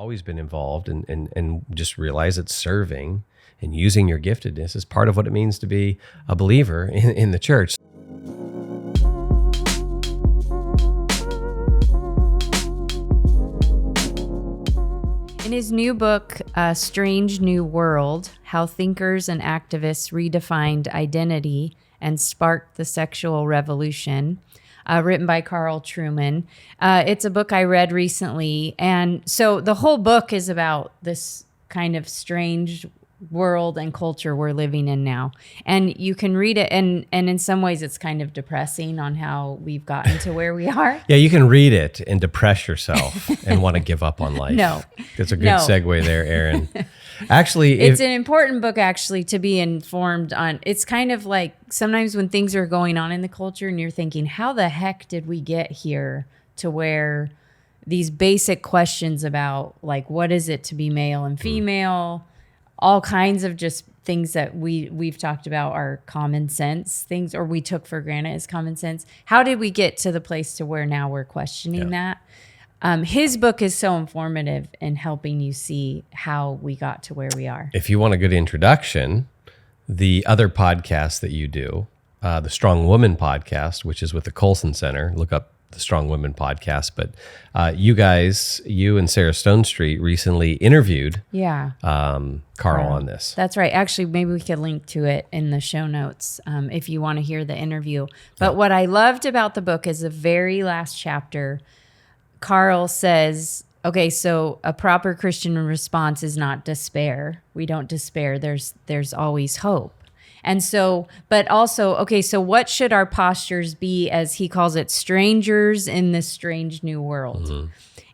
always been involved and just realize that serving and using your giftedness is part of what it means to be a believer in the church. In his new book, A Strange New World, How Thinkers and Activists Redefined Identity and Sparked the Sexual Revolution, written by Carl Trueman. It's a book I read recently. And so the whole book is about this kind of strange world and culture we're living in now. And you can read it, and in some ways it's kind of depressing on how we've gotten to where we are. Yeah, you can read it and depress yourself and want to give up on life. No. It's a good segue there, Erin. Actually, it's an important book actually to be informed on. It's kind of like sometimes when things are going on in the culture and you're thinking, how the heck did we get here to where these basic questions about like, what is it to be male and female, all kinds of just things that we've talked about are common sense things, or we took for granted as common sense. How did we get to the place to where now we're questioning that? His book is so informative in helping you see how we got to where we are. If you want a good introduction, the other podcast that you do, the Strong Woman podcast, which is with the Colson Center, look up the Strong Women podcast. But you and Sarah Stone Street recently interviewed Carl on this. That's right. Actually, maybe we could link to it in the show notes if you want to hear the interview. But what I loved about the book is the very last chapter. Carl says, okay, so a proper Christian response is not despair. We don't despair. There's always hope. And so, but also, okay, so what should our postures be, as he calls it, strangers in this strange new world? Mm-hmm.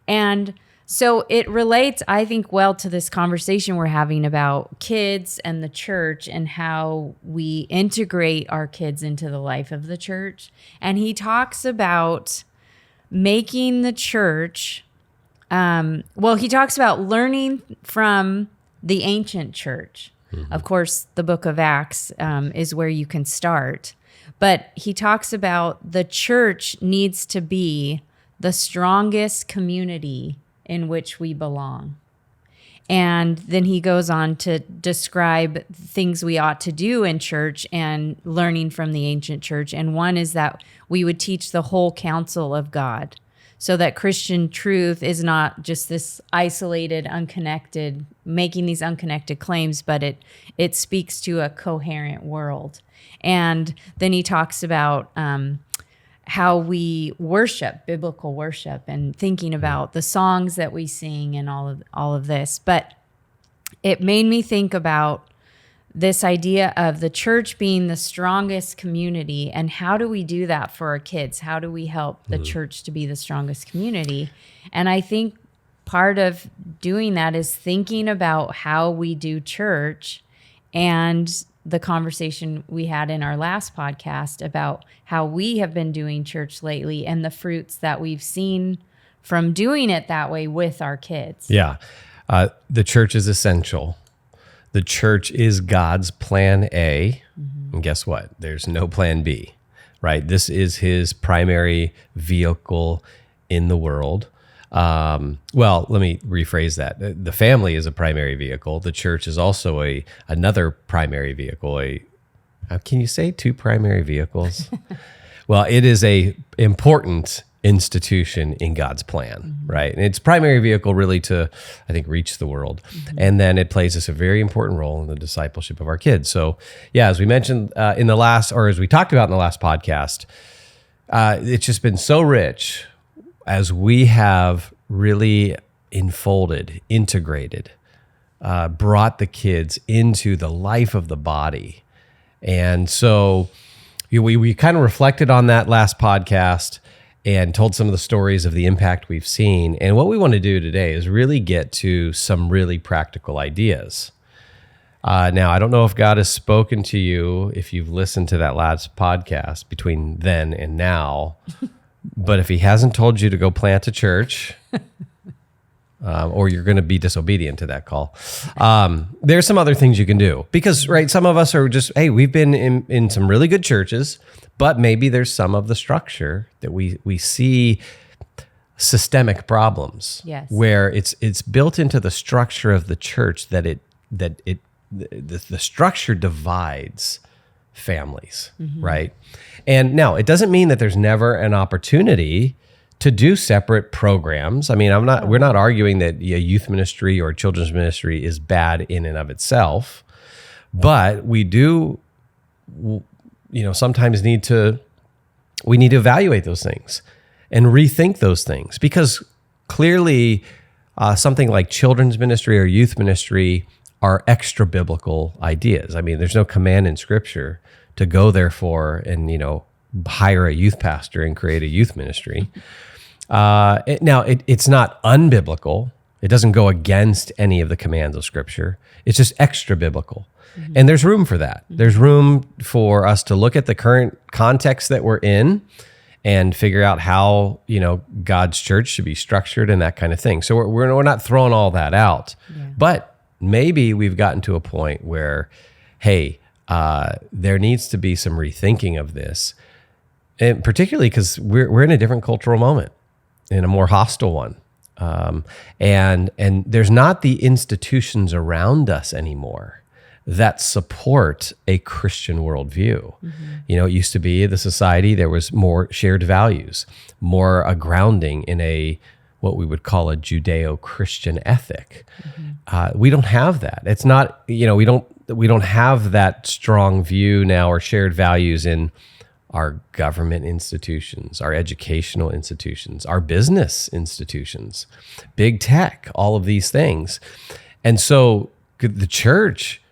And so it relates, I think, well to this conversation we're having about kids and the church and how we integrate our kids into the life of the church. And he talks about making the church, he talks about learning from the ancient church. Mm-hmm. Of course, the book of Acts is where you can start. But he talks about the church needs to be the strongest community in which we belong. And then he goes on to describe things we ought to do in church and learning from the ancient church. And one is that we would teach the whole counsel of God, so that Christian truth is not just this isolated, unconnected, making these unconnected claims, but it speaks to a coherent world. And then he talks about how we worship, biblical worship, and thinking about the songs that we sing and all of this. But it made me think about this idea of the church being the strongest community, and how do we do that for our kids? How do we help the church to be the strongest community? And I think part of doing that is thinking about how we do church, and the conversation we had in our last podcast about how we have been doing church lately and the fruits that we've seen from doing it that way with our kids. Yeah. The church is essential. The church is God's plan A. Mm-hmm. And guess what? There's no plan B, right? This is his primary vehicle in the world. Well, let me rephrase that. The family is a primary vehicle. The church is also another primary vehicle. Can you say two primary vehicles? Well, it is a important institution in God's plan, right? And its primary vehicle really to, I think, reach the world. Mm-hmm. And then it plays us a very important role in the discipleship of our kids. So yeah, as we mentioned as we talked about in the last podcast, it's just been so rich as we have really enfolded, integrated, brought the kids into the life of the body. And so we kind of reflected on that last podcast and told some of the stories of the impact we've seen. And what we want to do today is really get to some really practical ideas. Now, I don't know if God has spoken to you, if you've listened to that last podcast between then and now, but if he hasn't told you to go plant a church, or you're going to be disobedient to that call, there's some other things you can do. Because, right, some of us are just, hey, we've been in some really good churches, but maybe there's some of the structure that we see systemic problems. Yes. Where it's built into the structure of the church that the structure divides families, right? And now it doesn't mean that there's never an opportunity to do separate programs. I mean, we're not arguing that a youth ministry or children's ministry is bad in and of itself, but we do, sometimes need to evaluate those things and rethink those things, because clearly something like children's ministry or youth ministry are extra biblical ideas. I mean, there's no command in Scripture to go therefore and, hire a youth pastor and create a youth ministry. It's not unbiblical. It doesn't go against any of the commands of Scripture. It's just extra biblical. And there's room for that. There's room for us to look at the current context that we're in and figure out how, God's church should be structured and that kind of thing. So we're not throwing all that out. Yeah. But maybe we've gotten to a point where, hey, there needs to be some rethinking of this, and particularly because we're in a different cultural moment, in a more hostile one, and there's not the institutions around us anymore that support a Christian worldview. It used to be the society, there was more shared values, more a grounding in what we would call a Judeo-Christian ethic. We don't have that. It's not, we don't have that strong view now or shared values in our government institutions, our educational institutions, our business institutions, big tech, all of these things. And so the church,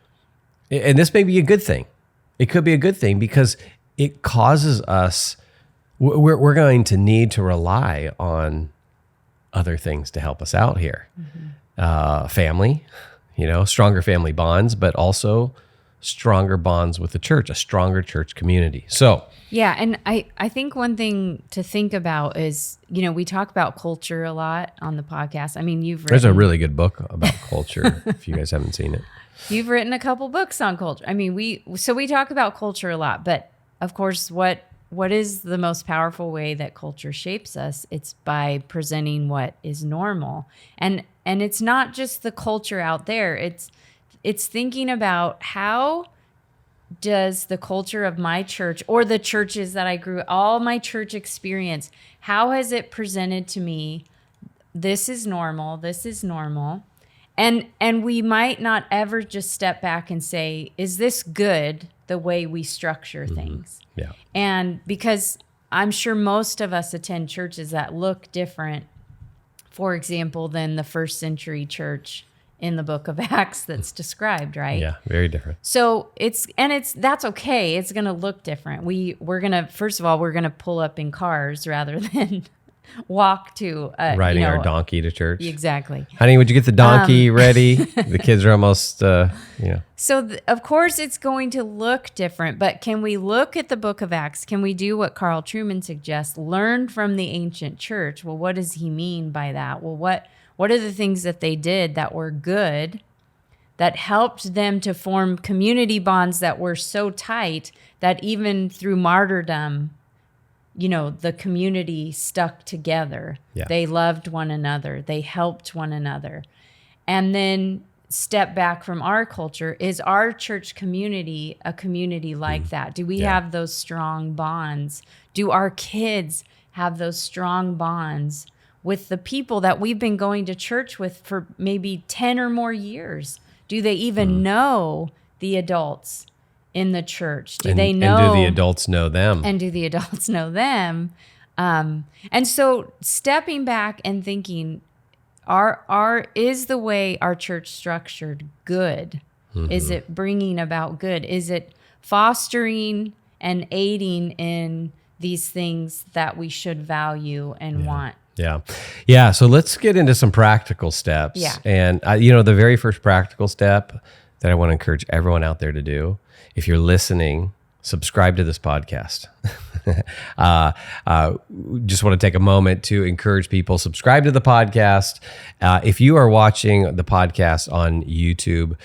and this may be a good thing. It could be a good thing because it causes us, we're going to need to rely on other things to help us out here. Family, stronger family bonds, but also stronger bonds with the church, a stronger church community. So, yeah, and I think one thing to think about is, we talk about culture a lot on the podcast. I mean, there's a really good book about culture if you guys haven't seen it. You've written a couple books on culture. I mean, we talk about culture a lot, but of course, what is the most powerful way that culture shapes us? It's by presenting what is normal. And it's not just the culture out there. It's thinking about how does the culture of my church or the churches that I grew, all my church experience, how has it presented to me, this is normal, this is normal. And we might not ever just step back and say, is this good the way we structure things? Yeah. And because I'm sure most of us attend churches that look different, for example, than the first century church in the book of Acts that's described, right? Yeah, very different. So that's okay. It's going to look different. We're going to, first of all, we're going to pull up in cars rather than walk to riding our donkey to church. Exactly. Honey, would you get the donkey ready? The kids are almost, So of course it's going to look different, but can we look at the book of Acts? Can we do what Carl Trueman suggests? Learn from the ancient church. Well, what does he mean by that? Well, what are the things that they did that were good, that helped them to form community bonds that were so tight that even through martyrdom, the community stuck together. Yeah. They loved one another. They helped one another. And then step back from our culture. Is our church community a community like that? Do we have those strong bonds? Do our kids have those strong bonds with the people that we've been going to church with for maybe 10 or more years? Do they even know the adults in the church? Do they know? And do the adults know them? And do the adults know them? And so stepping back and thinking, is the way our church structured good? Is it bringing about good? Is it fostering and aiding in these things that we should value and want? Yeah. So let's get into some practical steps. Yeah. And the very first practical step that I want to encourage everyone out there to do, if you're listening, subscribe to this podcast. Just want to take a moment to encourage people, subscribe to the podcast. If you are watching the podcast on YouTube,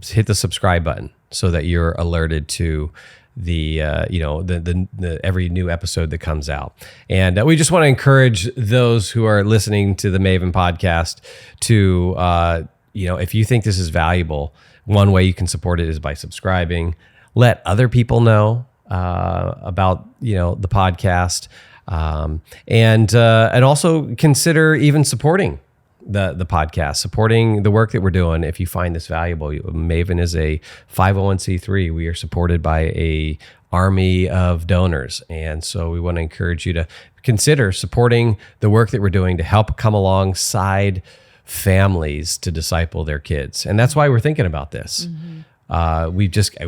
hit the subscribe button so that you're alerted to the every new episode that comes out. And we just want to encourage those who are listening to the Maven podcast to, if you think this is valuable, one way you can support it is by subscribing. Let other people know about the podcast, and also consider even supporting the podcast, supporting the work that we're doing. If you find this valuable, Maven is a 501c3. We are supported by a army of donors, and so we want to encourage you to consider supporting the work that we're doing to help come alongside families to disciple their kids. And that's why we're thinking about this. We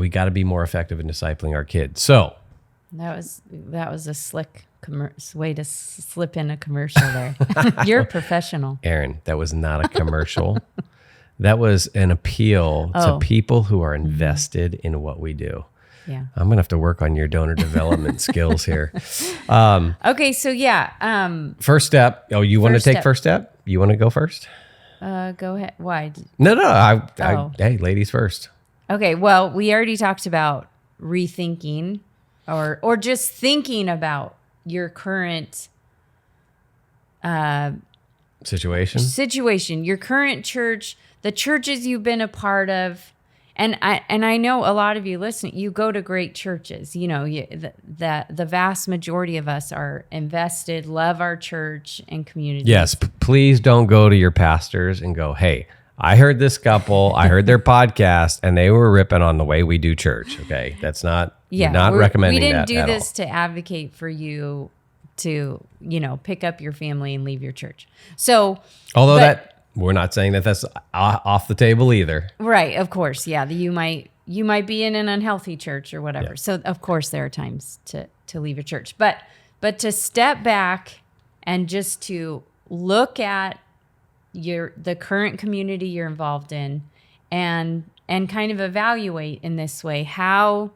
got to be more effective in discipling our kids. So that was a slick way to slip in a commercial there. You're professional, Erin. That was not a commercial. That was an appeal to people who are invested in what we do. Yeah, I'm gonna have to work on your donor development skills here. Okay, so first step. Oh, you want to take first step? You want to go first? Go ahead. Why? No. Hey, ladies first. Okay. Well, we already talked about rethinking, or just thinking about your current situation, your current church, the churches you've been a part of. And I know a lot of you listening, you go to great churches. The vast majority of us are invested, love our church and community. Yes, please don't go to your pastors and go, hey, I heard this couple, I heard their podcast, and they were ripping on the way we do church. Okay, that's not recommending that. We didn't do this to advocate for you to pick up your family and leave your church. So, we're not saying that that's off the table either. Right, of course. Yeah, you might be in an unhealthy church or whatever. Yeah. So of course there are times to leave your church. But to step back and just to look at the current community you're involved in and kind of evaluate in this way how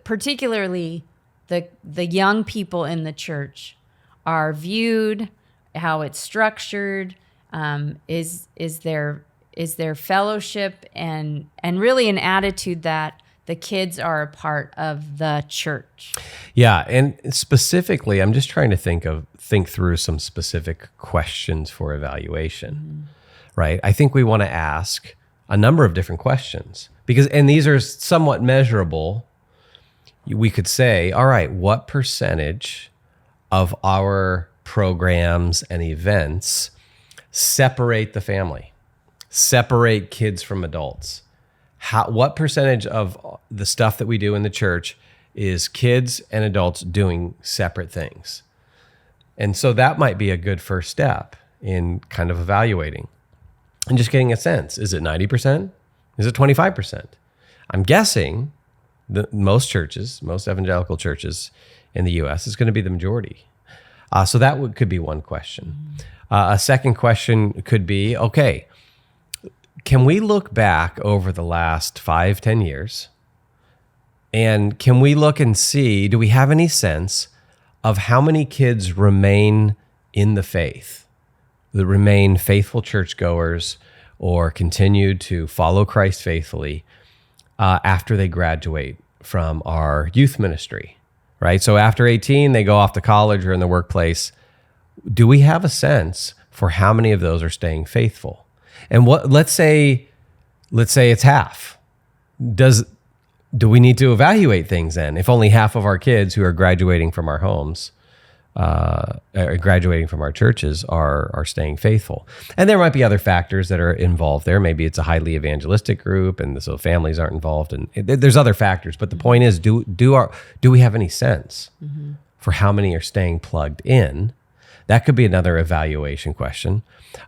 particularly the young people in the church are viewed, how it's structured. Is there fellowship and really an attitude that the kids are a part of the church? Yeah, and specifically, I'm just trying to think through some specific questions for evaluation, right? I think we want to ask a number of different questions and these are somewhat measurable. We could say, all right, what percentage of our programs and events separate the family, separate kids from adults? What percentage of the stuff that we do in the church is kids and adults doing separate things? And so that might be a good first step in kind of evaluating and just getting a sense. Is it 90%? Is it 25%? I'm guessing that most evangelical churches in the U.S. is going to be the majority. So that could be one question. A second question could be, okay, can we look back over the last 5-10 years and can we look and see, do we have any sense of how many kids remain in the faith, that remain faithful churchgoers or continue to follow Christ faithfully after they graduate from our youth ministry, right? So after 18, they go off to college or in the workplace. Do we have a sense for how many of those are staying faithful? And let's say it's half. Do we need to evaluate things then? If only half of our kids who are graduating from our homes, graduating from our churches are staying faithful. And there might be other factors that are involved there. Maybe it's a highly evangelistic group and so families aren't involved, and there's other factors. But the point is, do we have any sense for how many are staying plugged in? That could be another evaluation question.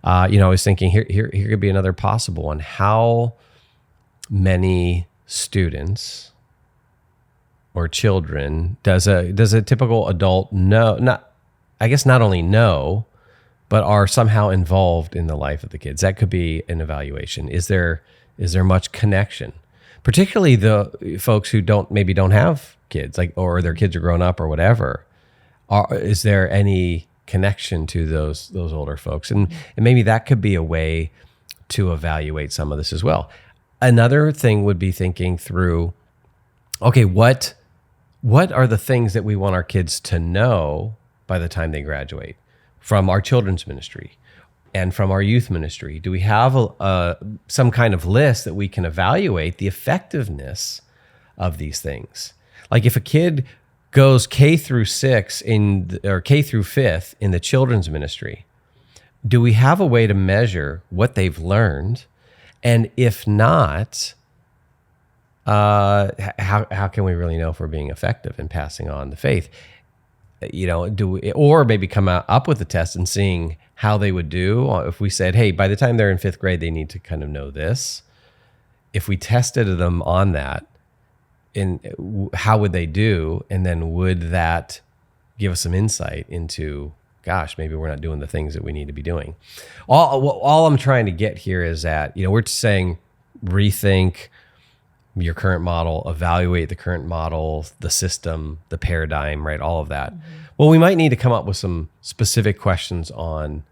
I was thinking here could be another possible one. How many students or children does a typical adult know? Not only know, but are somehow involved in the life of the kids. That could be an evaluation. Is there much connection? Particularly the folks who don't have kids, or their kids are grown up or whatever. Is there any connection to those older folks? And maybe that could be a way to evaluate some of this as well. Another thing would be thinking through okay, what are the things that we want our kids to know by the time they graduate from our children's ministry and from our youth ministry? Do we have some kind of list that we can evaluate the effectiveness of these things? Like if a kid goes K through 6 or K through 5th in the children's ministry, do we have a way to measure what they've learned? And if not, how can we really know if we're being effective in passing on the faith? Or maybe come up with a test and seeing how they would do if we said, hey, by the time they're in 5th grade, they need to kind of know this. If we tested them on that, how would they do? And then would that give us some insight into, gosh, maybe we're not doing the things that we need to be doing. All I'm trying to get here is that, we're saying rethink your current model, evaluate the current model, the system, the paradigm, right? All of that. Mm-hmm. Well, we might need to come up with some specific questions on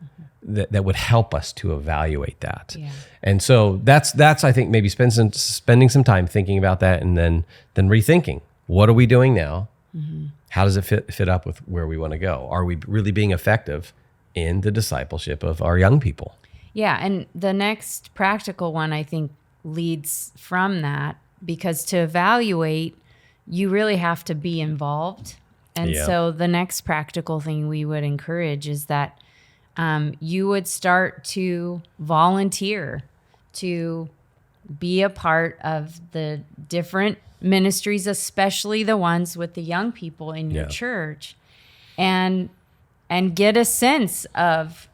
that would help us to evaluate that. Yeah. And so that's I think maybe spending some time thinking about that, and then rethinking, what are we doing now? Mm-hmm. How does it fit up with where we want to go? Are we really being effective in the discipleship of our young people? Yeah, and the next practical one I think leads from that, because to evaluate, you really have to be involved. And so the next practical thing we would encourage is that you would start to volunteer to be a part of the different ministries, especially the ones with the young people in your church, and get a sense of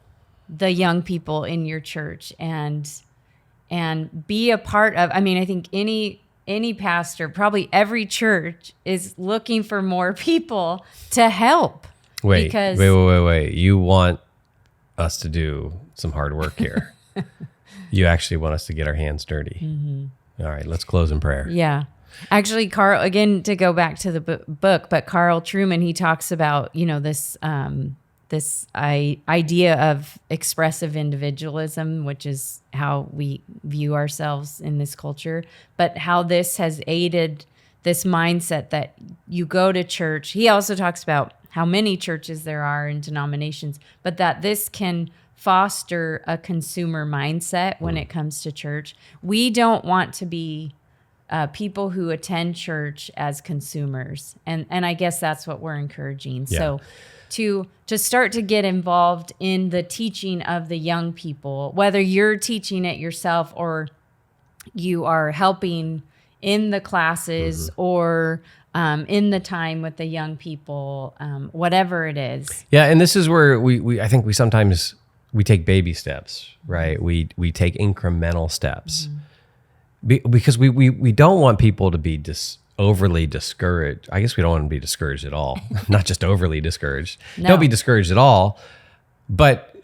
the young people in your church and be a part of, I think any pastor, probably every church, is looking for more people to help. Wait. You want us to do some hard work here. You actually want us to get our hands dirty. Mm-hmm. All right, let's close in prayer. Yeah. Actually, Carl, again, to go back to the book, but Carl Trueman, he talks about, this idea of expressive individualism, which is how we view ourselves in this culture, but how this has aided this mindset that you go to church. He also talks about how many churches there are in denominations, but that this can foster a consumer mindset when it comes to church. We don't want to be people who attend church as consumers. And I guess that's what we're encouraging. Yeah. So to start to get involved in the teaching of the young people, whether you're teaching it yourself or you are helping in the classes or in the time with the young people, whatever it is. Yeah, and this is where I think we sometimes take baby steps, right? We take incremental steps because we don't want people to be overly discouraged. I guess we don't want to be discouraged at all. Not just overly discouraged. No. Don't be discouraged at all. But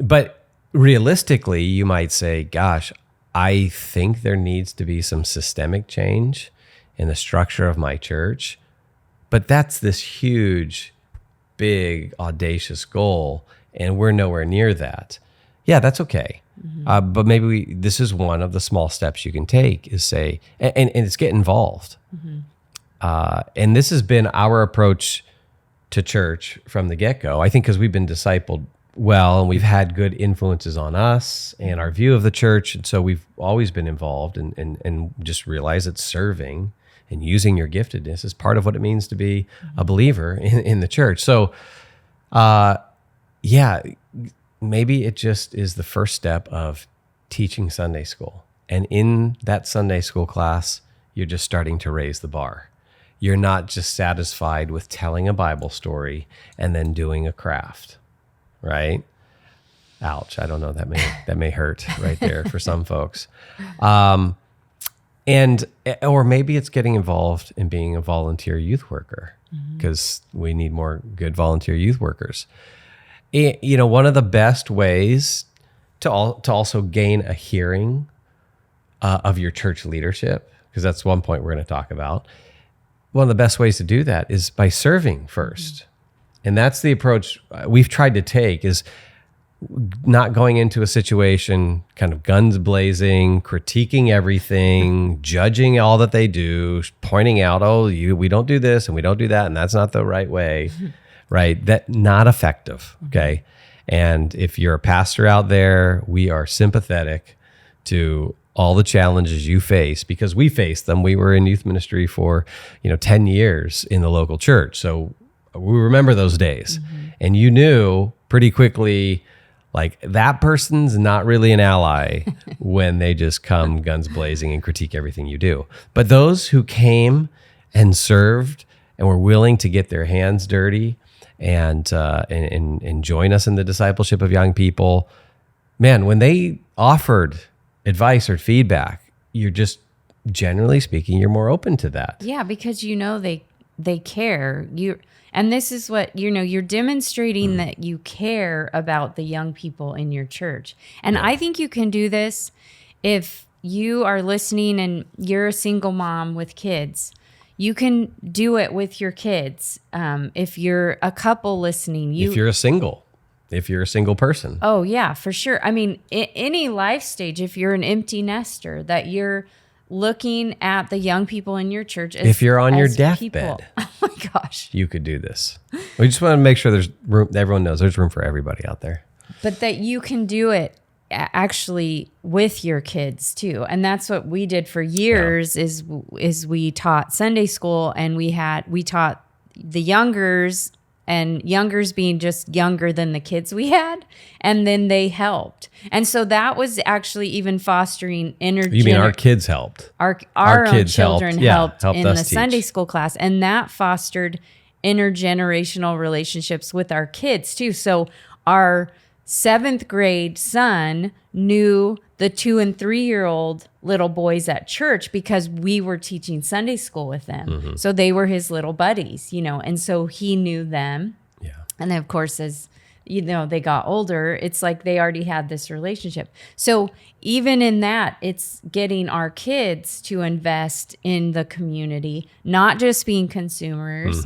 realistically, you might say, gosh, I think there needs to be some systemic change in the structure of my church. But that's this huge, big, audacious goal, and we're nowhere near that. Yeah, that's okay. Mm-hmm. But maybe this is one of the small steps you can take, is say, and it's get involved. Mm-hmm. And this has been our approach to church from the get-go. I think because we've been discipled well, and we've had good influences on us and our view of the church. And so we've always been involved and just realize that serving and using your giftedness is part of what it means to be a believer in the church. So, maybe it just is the first step of teaching Sunday school. And in that Sunday school class, you're just starting to raise the bar. You're not just satisfied with telling a Bible story and then doing a craft, right? Ouch. I don't know. That may hurt right there for some folks. Or maybe it's getting involved in being a volunteer youth worker, because we need more good volunteer youth workers. One of the best ways to also gain a hearing of your church leadership, because that's one point we're going to talk about. One of the best ways to do that is by serving first. And that's the approach we've tried to take, is not going into a situation kind of guns blazing, critiquing everything, judging all that they do, pointing out, we don't do this and we don't do that, and that's not the right way, right? That not effective, okay? And if you're a pastor out there, we are sympathetic to all the challenges you face, because we faced them. We were in youth ministry for 10 years in the local church, so we remember those days. And you knew pretty quickly, like, that person's not really an ally when they just come guns blazing and critique everything you do. But those who came and served and were willing to get their hands dirty and join us in the discipleship of young people, man, when they offered advice or feedback, you're just, generally speaking, you're more open to that. Yeah, because they care. And this is what, you're demonstrating that you care about the young people in your church. And I think you can do this if you are listening and you're a single mom with kids. You can do it with your kids. If you're a couple listening, if you're a single person. Oh yeah, for sure. I mean, any life stage, if you're an empty nester, that you're looking at the young people in your church as, if you're on your deathbed. Oh my gosh. You could do this. We just want to make sure there's room, everyone knows there's room for everybody out there. But that you can do it actually with your kids too. And that's what we did for years. Is we taught Sunday school, and we taught the youngers, and youngers being just younger than the kids we had, and then they helped. And so that was actually even fostering You mean our kids helped? Our own kids children helped in the teach. Sunday school class, and that fostered intergenerational relationships with our kids too. So our 7th grade son knew the 2 and 3-year-old little boys at church because we were teaching Sunday school with them. So they were his little buddies, and so he knew them. Yeah. And then of course, as they got older, it's like they already had this relationship. So even in that, it's getting our kids to invest in the community, not just being consumers,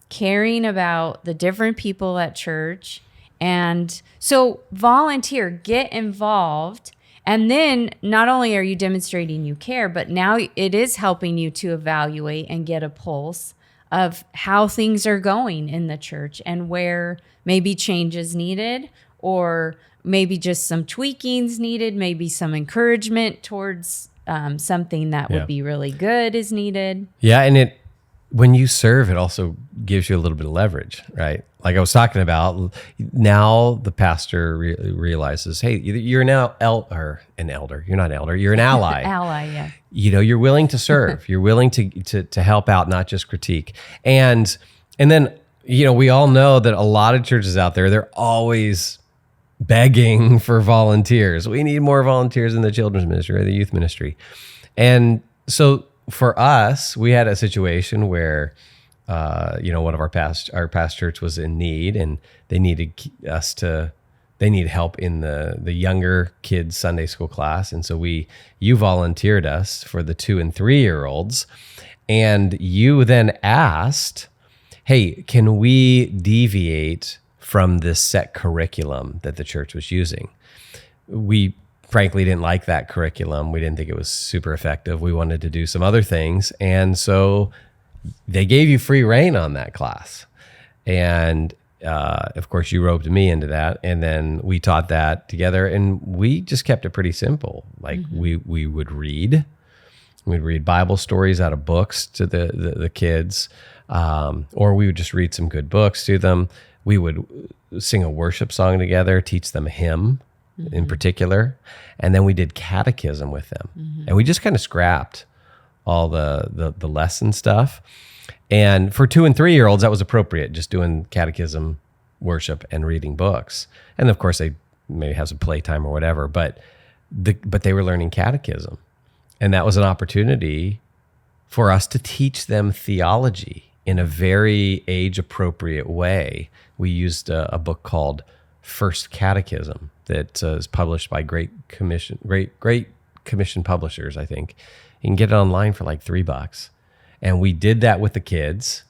caring about the different people at church. And so volunteer, get involved. And then not only are you demonstrating you care, but now it is helping you to evaluate and get a pulse of how things are going in the church and where maybe change is needed, or maybe just some tweakings needed, maybe some encouragement towards something that would be really good is needed. Yeah, and when you serve, it also gives you a little bit of leverage, right? Like I was talking about, now the pastor realizes, hey, you're now an elder. You're not an elder. You're an ally. Ally, yeah. You're willing to serve. You're willing to help out, not just critique. And then, we all know that a lot of churches out there, they're always begging for volunteers. We need more volunteers in the children's ministry or the youth ministry. And so for us, we had a situation where, one of our past church was in need, and they needed help in the younger kids Sunday school class. And so you volunteered us for the 2 and 3-year-olds, and you then asked, hey, can we deviate from this set curriculum that the church was using? We frankly didn't like that curriculum. We didn't think it was super effective. We wanted to do some other things. And so they gave you free reign on that class. And of course, you roped me into that. And then we taught that together. And we just kept it pretty simple. Like we would read. We'd read Bible stories out of books to the kids. Or we would just read some good books to them. We would sing a worship song together, teach them a hymn in particular. And then we did catechism with them. And we just kind of scrapped all the lesson stuff. And for 2 and 3-year-olds, that was appropriate, just doing catechism, worship, and reading books. And of course, they maybe have some playtime or whatever, but they were learning catechism. And that was an opportunity for us to teach them theology in a very age-appropriate way. We used a book called First Catechism that is published by Great Commission publishers, I think. You can get it online for like $3. And we did that with the kids.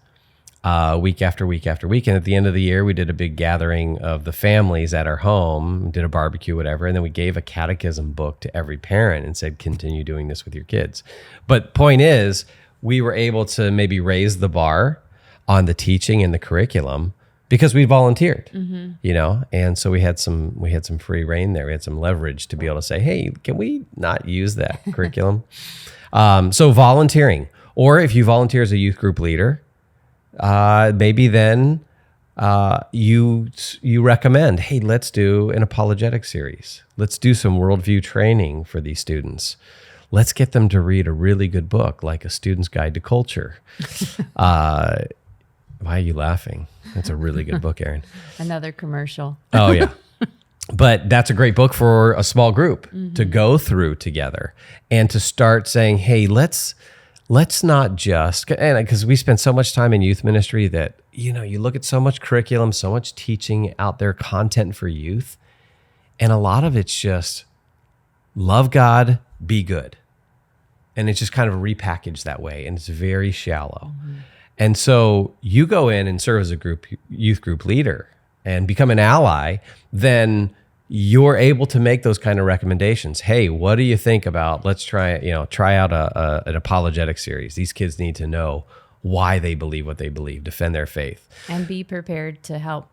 week after week after week. And at the end of the year, we did a big gathering of the families at our home, did a barbecue, whatever. And then we gave a catechism book to every parent and said, continue doing this with your kids. But point is, we were able to maybe raise the bar on the teaching and the curriculum because we volunteered, and so we had some free reign there. We had some leverage to be able to say, hey, can we not use that curriculum? So volunteering, or if you volunteer as a youth group leader, maybe then you recommend, hey, let's do an apologetic series. Let's do some worldview training for these students. Let's get them to read a really good book, like A Student's Guide to Culture. Why are you laughing? That's a really good book, Erin. Another commercial. Oh, yeah. But that's a great book for a small group to go through together and to start saying, hey, let's not just, and because we spend so much time in youth ministry that, you look at so much curriculum, so much teaching out there, content for youth, and a lot of it's just love God, be good. And it's just kind of repackaged that way, and it's very shallow. And so you go in and serve as a youth group leader and become an ally, then you're able to make those kind of recommendations. Hey, what do you think about, let's try out an apologetic series. These kids need to know why they believe what they believe, defend their faith. And be prepared to help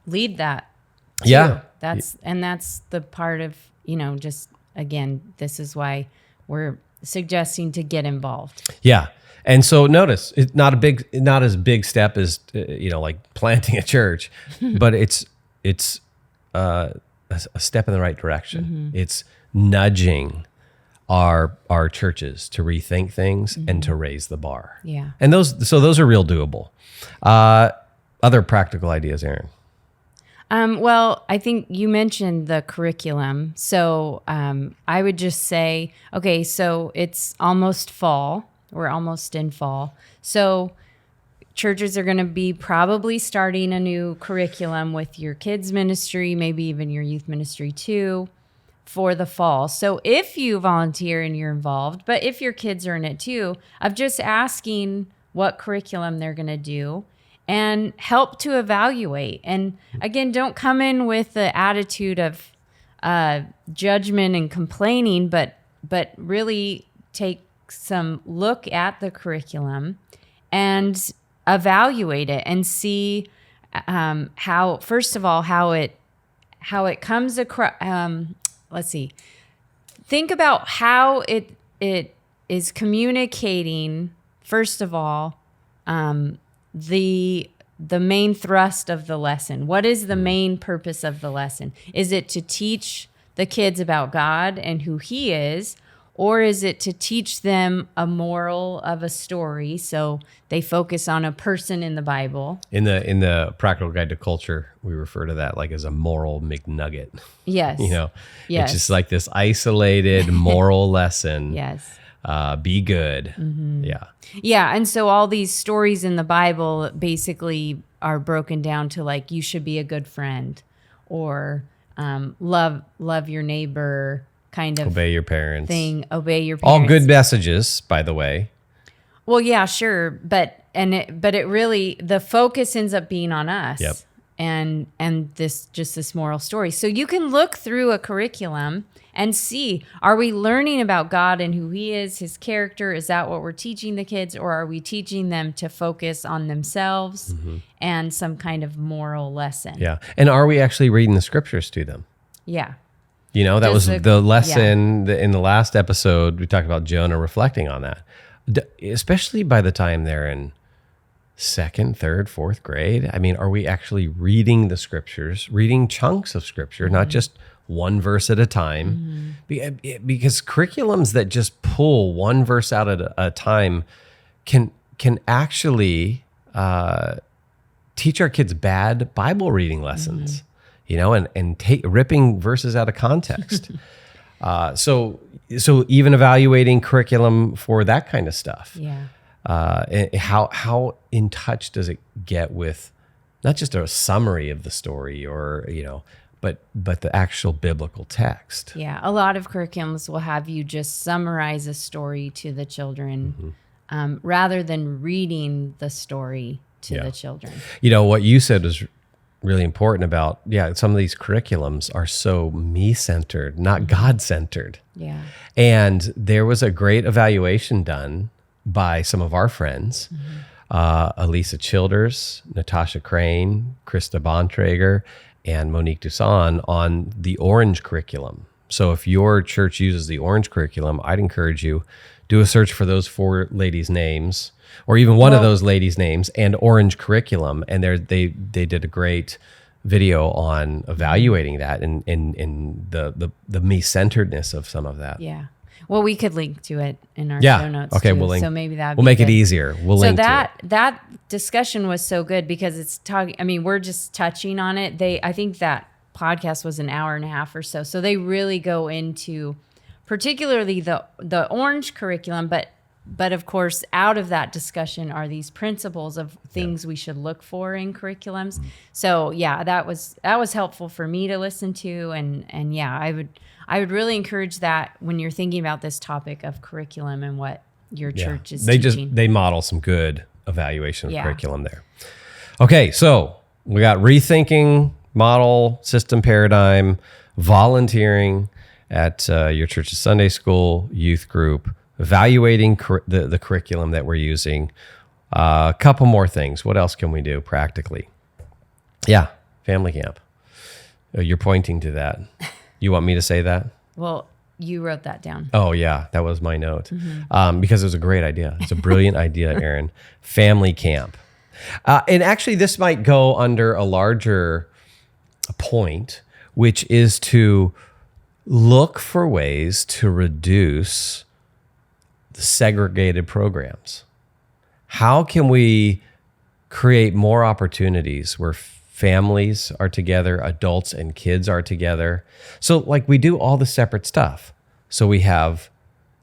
lead that too. Yeah. That's the part of, just again, this is why we're suggesting to get involved. Yeah. And so notice, it's not as big step as, like planting a church, but it's a step in the right direction. It's nudging our churches to rethink things and to raise the bar. Yeah. And those are real doable. Other practical ideas, Erin? Well, I think you mentioned the curriculum. So I would just say, okay, so it's almost fall. We're almost in fall. So churches are going to be probably starting a new curriculum with your kids ministry, maybe even your youth ministry too, for the fall. So if you volunteer and you're involved, but if your kids are in it too, of just asking what curriculum they're going to do and help to evaluate. And again, don't come in with the attitude of judgment and complaining, but really take some look at the curriculum and evaluate it and see how, first of all, how it comes across. Let's see. Think about how it is communicating. First of all, the main thrust of the lesson. What is the main purpose of the lesson? Is it to teach the kids about God and who He is? Or is it to teach them a moral of a story? So they focus on a person in the Bible. In the Practical Guide to Culture, we refer to that like as a moral McNugget. Yes. Yes. It's just like this isolated moral lesson. Yes. Be good. Yeah. Yeah. And so all these stories in the Bible basically are broken down to like, you should be a good friend, or love your neighbor, kind of obey your parents thing. Obey your parents. All good messages, by the way. Well, yeah, sure, but it really, the focus ends up being on us. Yep. And this moral story. So you can look through a curriculum and see, are we learning about God and who He is, His character? Is that what we're teaching the kids, or are we teaching them to focus on themselves and some kind of moral lesson? Yeah. And are we actually reading the scriptures to them? Yeah. That was the lesson in the last episode. We talked about Jonah reflecting on that, especially by the time they're in second, third, fourth grade. I mean, are we actually reading the scriptures, reading chunks of scripture, not just one verse at a time? Because curriculums that just pull one verse out at a time can actually teach our kids bad Bible reading lessons. And ripping verses out of context. So even evaluating curriculum for that kind of stuff. Yeah. How in touch does it get with not just a summary of the story, or but the actual biblical text? Yeah. A lot of curriculums will have you just summarize a story to the children, rather than reading the story to the children. What you said was really important about, some of these curriculums are so me-centered, not God-centered. Yeah. And there was a great evaluation done by some of our friends, Elisa Childers, Natasha Crane, Krista Bontrager, and Monique Dusan on the Orange curriculum. So if your church uses the Orange curriculum, I'd encourage you, do a search for those 4 ladies' names, or even one of those ladies' names, and Orange curriculum. And they did a great video on evaluating that and the me-centeredness of some of that. Yeah. Well, we could link to it in our show notes. Okay, too. we'll link. So maybe we'll make it easier. We'll link to it. That discussion was so good because it's talking. I mean, we're just touching on it. I think that podcast was an hour and a half or so. So they really go into, particularly the Orange curriculum, but of course, out of that discussion are these principles of things we should look for in curriculums. So yeah, that was helpful for me to listen to, and yeah, I would really encourage that when you're thinking about this topic of curriculum and what your church is teaching. They model some good evaluation of curriculum there. Okay, so we got rethinking, model, system paradigm, volunteering at your church's Sunday school, youth group, evaluating the curriculum that we're using. A couple more things. What else can we do practically? Yeah, family camp. You're pointing to that. You want me to say that? Well, you wrote that down. Oh, yeah. That was my note. Because it was a great idea. It's a brilliant idea, Erin. Family camp. And actually, this might go under a larger point, which is to look for ways to reduce the segregated programs. How can we create more opportunities where families are together, adults and kids are together? So like we do all the separate stuff. So we have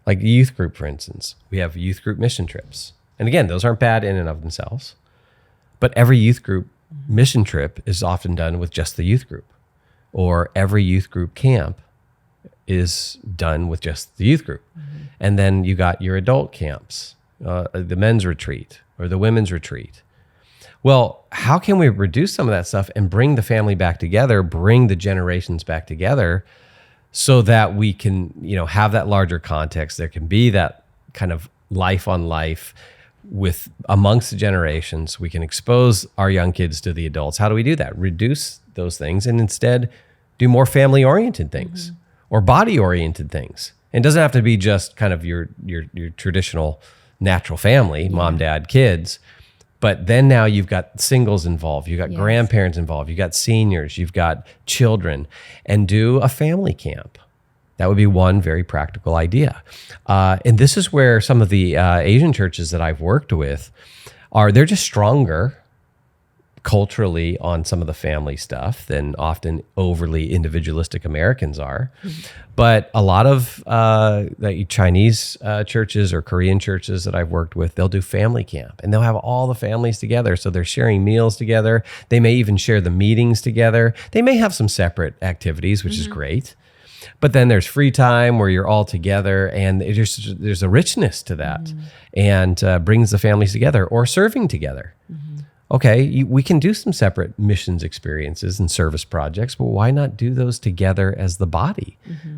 like youth group, for instance, we have youth group mission trips. And again, those aren't bad in and of themselves, but every youth group mission trip is often done with just the youth group, or every youth group camp is done with just the youth group. And then you got your adult camps, the men's retreat or the women's retreat. Well, how can we reduce some of that stuff and bring the family back together, bring the generations back together so that we can, have that larger context? There can be that kind of life on life with amongst the generations. We can expose our young kids to the adults. How do we do that? Reduce those things and instead do more family-oriented things or body-oriented things. It doesn't have to be just kind of your traditional natural family, mom, dad, kids. But then now you've got singles involved, you've got grandparents involved, you've got seniors, you've got children, and do a family camp. That would be one very practical idea. And this is where some of the Asian churches that I've worked with they're just stronger culturally on some of the family stuff than often overly individualistic Americans are. But a lot of the Chinese churches or Korean churches that I've worked with, they'll do family camp and they'll have all the families together. So they're sharing meals together. They may even share the meetings together. They may have some separate activities, which is great. But then there's free time where you're all together, and there's a richness to that, and brings the families together, or serving together. Okay, we can do some separate missions experiences and service projects, but why not do those together as the body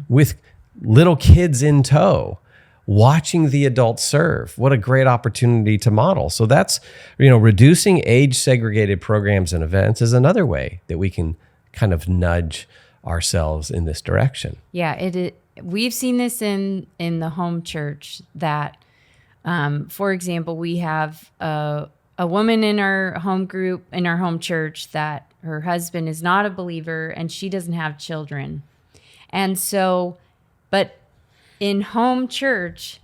with little kids in tow, watching the adults serve? What a great opportunity to model. So that's, reducing age segregated programs and events is another way that we can kind of nudge ourselves in this direction. Yeah, we've seen this in the home church that, for example, we have a woman in our home group, in our home church, that her husband is not a believer and she doesn't have children. And so, but in home church,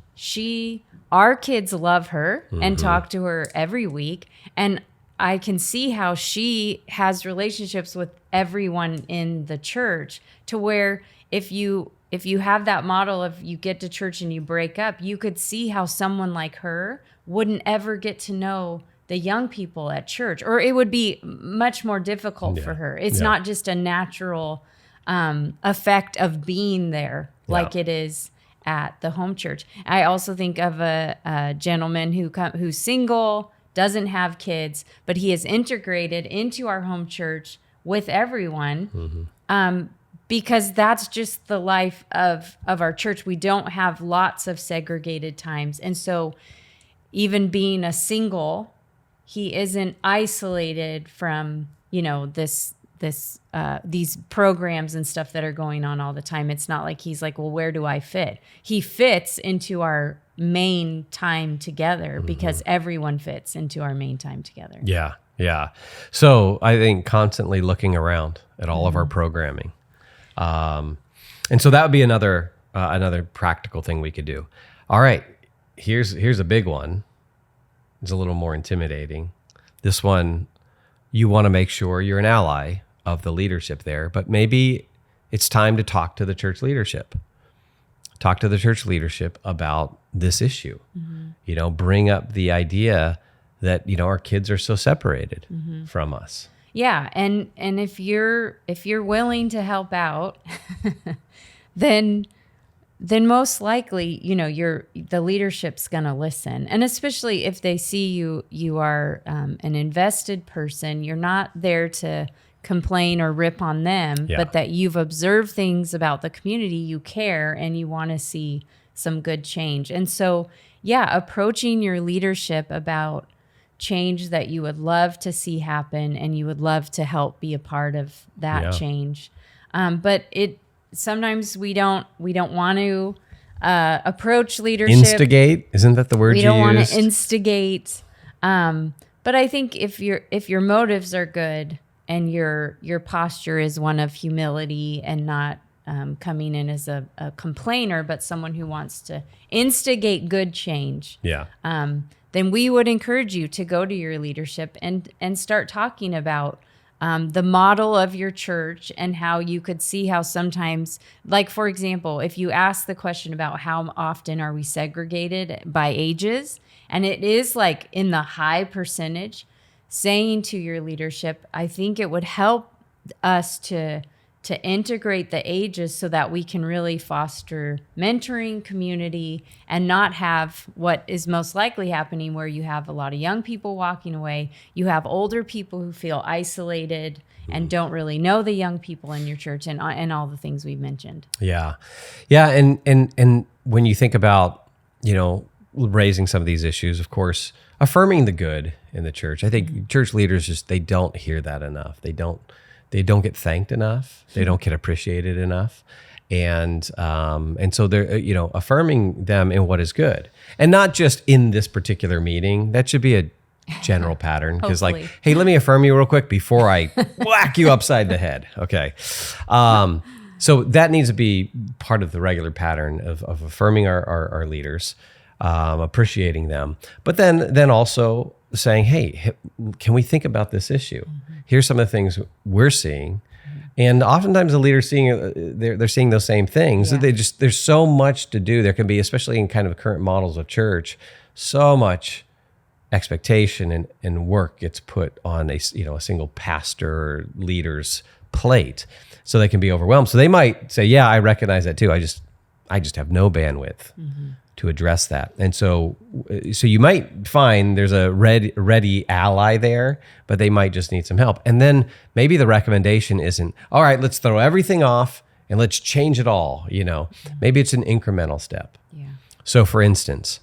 our kids love her and talk to her every week. And I can see how she has relationships with everyone in the church, to where if you have that model of you get to church and you break up, you could see how someone like her wouldn't ever get to know the young people at church, or it would be much more difficult for her. It's not just a natural effect of being there like it is at the home church. I also think of a gentleman who's single, doesn't have kids, but he is integrated into our home church with everyone. Because that's just the life of our church. We don't have lots of segregated times. And so even being a single, he isn't isolated from, these programs and stuff that are going on all the time. It's not like he's like, well, where do I fit? He fits into our main time together because everyone fits into our main time together. Yeah. Yeah. So I think constantly looking around at all of our programming. And so that would be another practical thing we could do. All right, here's a big one. It's a little more intimidating. This one, you want to make sure you're an ally of the leadership there, but maybe it's time to talk to the church leadership. Talk to the church leadership about this issue. Bring up the idea that, our kids are so separated from us. Yeah, and if you're willing to help out, then most likely, the leadership's going to listen. And especially if they see you are an invested person, you're not there to complain or rip on them, but that you've observed things about the community, you care, and you want to see some good change. And so, approaching your leadership about change that you would love to see happen and you would love to help be a part of that change. But sometimes we don't want to approach leadership. Instigate? Isn't that the word you used? We don't want to instigate. But I think if your motives are good and your posture is one of humility and not coming in as a complainer, but someone who wants to instigate good change. Then we would encourage you to go to your leadership and start talking about the model of your church and how you could see how sometimes, like, for example, if you ask the question about how often are we segregated by ages, and it is like in the high percentage, saying to your leadership, I think it would help us to integrate the ages so that we can really foster mentoring, community, and not have what is most likely happening where you have a lot of young people walking away. You have older people who feel isolated and don't really know the young people in your church and all the things we've mentioned. Yeah. And when you think about, raising some of these issues, of course, affirming the good in the church, I think church leaders they don't hear that enough. They don't get thanked enough. They don't get appreciated enough. And so they're, affirming them in what is good, and not just in this particular meeting. That should be a general pattern. Because like, hey, let me affirm you real quick before I whack you upside the head. Okay. So that needs to be part of the regular pattern of affirming our leaders, appreciating them, but then also saying, hey, can we think about this issue? Here's some of the things we're seeing. And oftentimes the leaders they're seeing those same things. Yeah. There's so much to do. There can be, especially in kind of current models of church, so much expectation and work gets put on a single pastor or leader's plate. So they can be overwhelmed. So they might say, yeah, I recognize that too. I just have no bandwidth to address that. And so you might find there's a ready ally there, but they might just need some help. And then maybe the recommendation isn't, all right, let's throw everything off and let's change it all. Maybe it's an incremental step. Yeah. So for instance,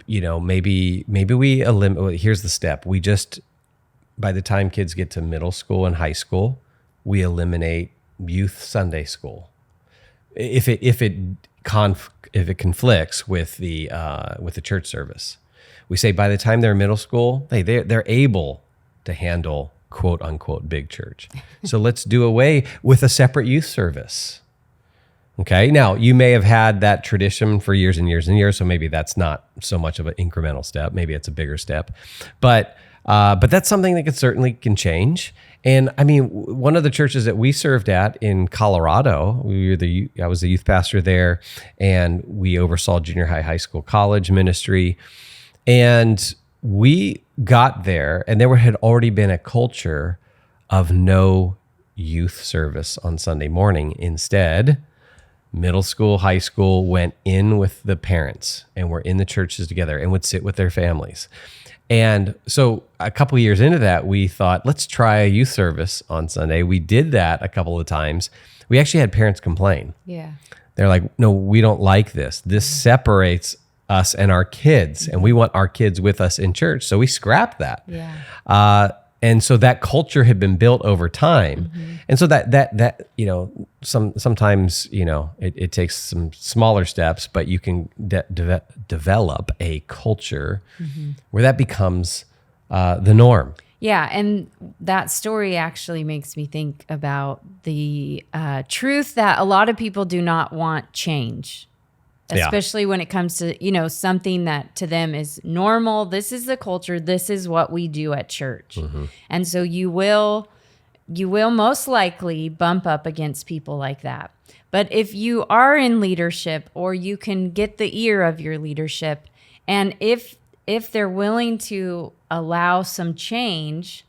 maybe we eliminate, here's the step. We just, by the time kids get to middle school and high school, we eliminate youth Sunday school. If it conflicts with the church service, we say by the time they're in middle school, they're able to handle quote unquote big church. So let's do away with a separate youth service. Okay. Now you may have had that tradition for years and years and years, so maybe that's not so much of an incremental step. Maybe it's a bigger step, but that's something that certainly can change. And I mean, one of the churches that we served at in Colorado, I was the youth pastor there, and we oversaw junior high school, college ministry. And we got there, and there had already been a culture of no youth service on Sunday morning. Instead, middle school, high school, went in with the parents and were in the churches together and would sit with their families. And so a couple of years into that, we thought, let's try a youth service on Sunday. We did that a couple of times. We actually had parents complain. Yeah. They're like, no, we don't like this. This separates us and our kids, and we want our kids with us in church. So we scrapped that. Yeah. And so that culture had been built over time. And so that sometimes, it takes some smaller steps, but you can develop a culture where that becomes the norm. Yeah, and that story actually makes me think about the truth that a lot of people do not want change, especially when it comes to, something that to them is normal. This is the culture. This is what we do at church. And so you will most likely bump up against people like that. But if you are in leadership, or you can get the ear of your leadership, and if they're willing to allow some change,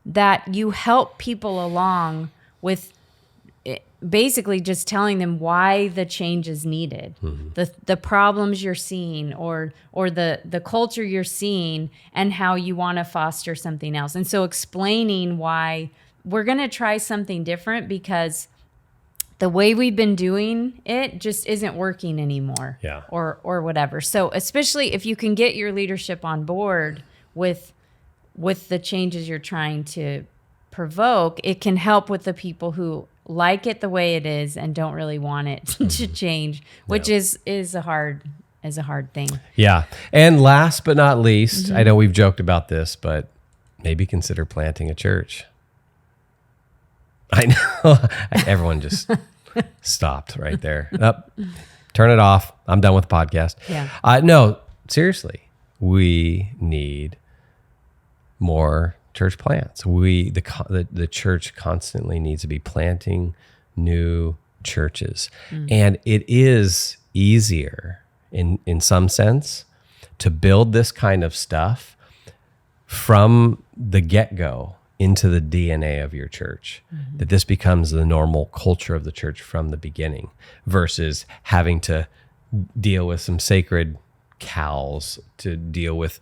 that you help people along with basically just telling them why the change is needed, the problems you're seeing, or the culture you're seeing, and how you want to foster something else. And so explaining why we're going to try something different because the way we've been doing it just isn't working anymore, or whatever. So especially if you can get your leadership on board with the changes you're trying to provoke, it can help with the people who like it the way it is and don't really want it to change, which is a hard thing. Yeah. And last but not least, I know we've joked about this, but maybe consider planting a church. I know everyone just stopped right there. Turn it off. I'm done with the podcast. Yeah. No, seriously, we need more church plants. The church constantly needs to be planting new churches. And it is easier in some sense to build this kind of stuff from the get-go into the DNA of your church, that this becomes the normal culture of the church from the beginning, versus having to deal with some sacred cows, to deal with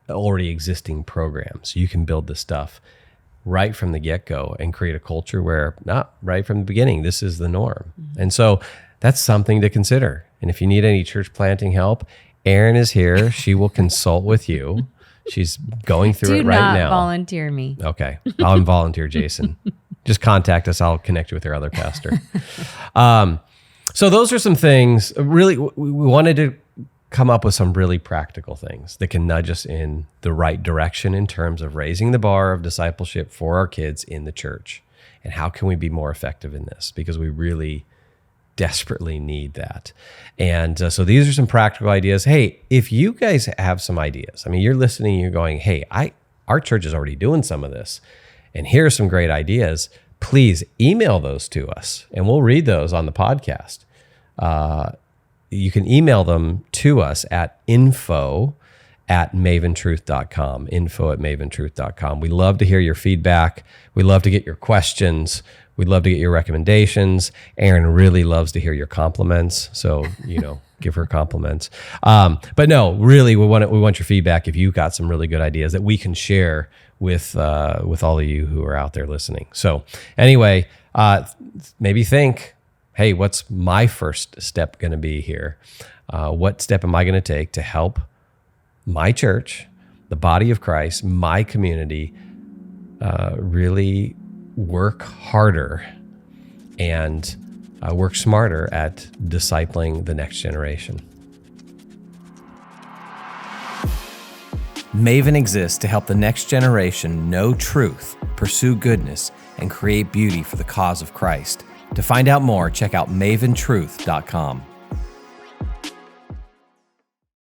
already existing programs. You can build this stuff right from the get-go and create a culture where, not right from the beginning, this is the norm. And so that's something to consider. And if you need any church planting help, Erin is here. She will consult with you. She's going through it right now. Do not volunteer me. Okay. I'll volunteer Jason. Just contact us. I'll connect you with your other pastor. So those are some things. Really, we wanted to come up with some really practical things that can nudge us in the right direction in terms of raising the bar of discipleship for our kids in the church. And how can we be more effective in this? Because we really desperately need that. And so these are some practical ideas. Hey, if you guys have some ideas, I mean, you're listening, you're going, hey, our church is already doing some of this, and here are some great ideas. Please email those to us, and we'll read those on the podcast. You can email them to us at info@maventruth.com, info@maventruth.com. We love to hear your feedback. We love to get your questions. We'd love to get your recommendations. Erin really loves to hear your compliments. So, give her compliments. But no, really, we want your feedback if you've got some really good ideas that we can share with all of you who are out there listening. So anyway, maybe think, hey, what's my first step going to be here? What step am I going to take to help my church, the body of Christ, my community, really work harder and work smarter at discipling the next generation? Maven exists to help the next generation know truth, pursue goodness, and create beauty for the cause of Christ. To find out more, check out maventruth.com.